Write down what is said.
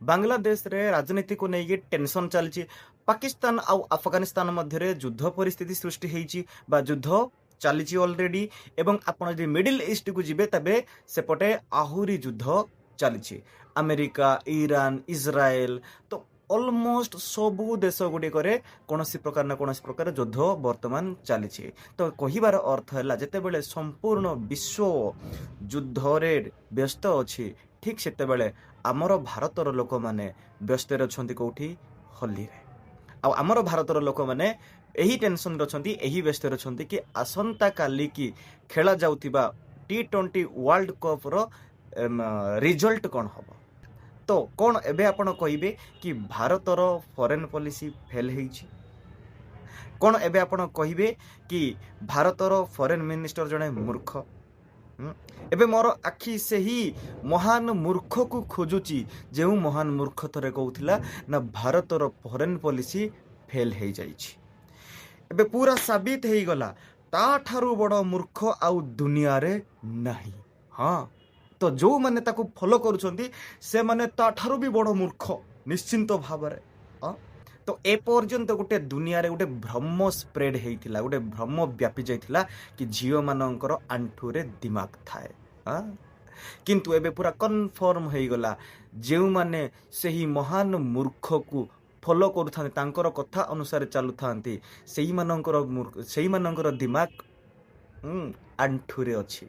ବାଂଲାଦେଶରେ ରାଜନୀତିକୁ ନେଇକି ଟେନସନ ଚାଲିଛି। ପାକିସ୍ତାନ ଆଉ ଆଫଗାନିସ୍ତାନ ମଧ୍ୟରେ ଯୁଦ୍ଧ ପରିସ୍ଥିତି ସୃଷ୍ଟି ହେଇଛି ବା ଯୁଦ୍ଧ ଚାଲିଛି ଅଲରେଡି। ଏବଂ ଆପଣ ଯଦି ମିଡିଲ ଇଷ୍ଟକୁ ଯିବେ ତେବେ ସେପଟେ ଆହୁରି ଯୁଦ୍ଧ ଚାଲିଛି। ଆମେରିକା, ଇରାନ, ଇସ୍ରାଏଲ, ତ ଅଲମୋଷ୍ଟ ସବୁ ଦେଶ ଗୁଡ଼ିକରେ କୌଣସି ପ୍ରକାର ନା କୌଣସି ପ୍ରକାର ଯୁଦ୍ଧ ବର୍ତ୍ତମାନ ଚାଲିଛି। ତ କହିବାର ଅର୍ଥ ହେଲା ଯେତେବେଳେ ସମ୍ପୂର୍ଣ୍ଣ ବିଶ୍ୱ ଯୁଦ୍ଧରେ ବ୍ୟସ୍ତ ଅଛି, ଠିକ୍ ସେତେବେଳେ ଆମର ଭାରତର ଲୋକମାନେ ବ୍ୟସ୍ତରେ ଅଛନ୍ତି କୋଉଠି? ହୋଲିରେ। ଆଉ ଆମର ଭାରତର ଲୋକମାନେ ଏହି ଟେନସନରେ ଅଛନ୍ତି, ଏହି ବ୍ୟସ୍ତରେ ଅଛନ୍ତି କି ଆସନ୍ତା କାଲି କି ଖେଳା ଯାଉଥିବା T20 ୱାର୍ଲଡ କପର ରିଜଲ୍ଟ କ'ଣ ହବ। ତ କ'ଣ ଏବେ ଆପଣ କହିବେ କି ଭାରତର ଫରେନ୍ ପଲିସି ଫେଲ୍ ହେଇଛି? କ'ଣ ଏବେ ଆପଣ କହିବେ କି ଭାରତର ଫରେନ୍ ମିନିଷ୍ଟର ଜଣେ ମୂର୍ଖ? ଏବେ ମୋର ଆଖି ସେହି ମହାନ ମୂର୍ଖକୁ ଖୋଜୁଛି ଯେଉଁ ମହାନ ମୂର୍ଖ ଥରେ କହୁଥିଲା ନା ଭାରତର ଫରେନ୍ ପଲିସି ଫେଲ୍ ହେଇଯାଇଛି। ଏବେ ପୁରା ସାବିତ ହେଇଗଲା ତାଠାରୁ ବଡ଼ ମୂର୍ଖ ଆଉ ଦୁନିଆରେ ନାହିଁ। ହଁ, ତ ଯେଉଁମାନେ ତାକୁ ଫଲୋ କରୁଛନ୍ତି ସେମାନେ ତାଠାରୁ ବି ବଡ଼ ମୂର୍ଖ ନିଶ୍ଚିନ୍ତ ଭାବରେ। ତ ଏପର୍ଯ୍ୟନ୍ତ ଗୋଟେ ଦୁନିଆରେ ଗୋଟେ ଭ୍ରମ ସ୍ପ୍ରେଡ ହେଇଥିଲା, ଗୋଟେ ଭ୍ରମ ବ୍ୟାପି ଯାଇଥିଲା କି ଝିଅମାନଙ୍କର ଆଣ୍ଠୁରେ ଦିମାଗ ଥାଏ। କିନ୍ତୁ ଏବେ ପୁରା କନଫର୍ମ ହେଇଗଲା ଯେଉଁମାନେ ସେହି ମହାନ ମୂର୍ଖକୁ ଫଲୋ କରୁଥାନ୍ତି, ତାଙ୍କର କଥା ଅନୁସାରେ ଚାଲୁଥାନ୍ତି, ସେଇମାନଙ୍କର ଦିମାଗ ଆଣ୍ଠୁରେ ଅଛି।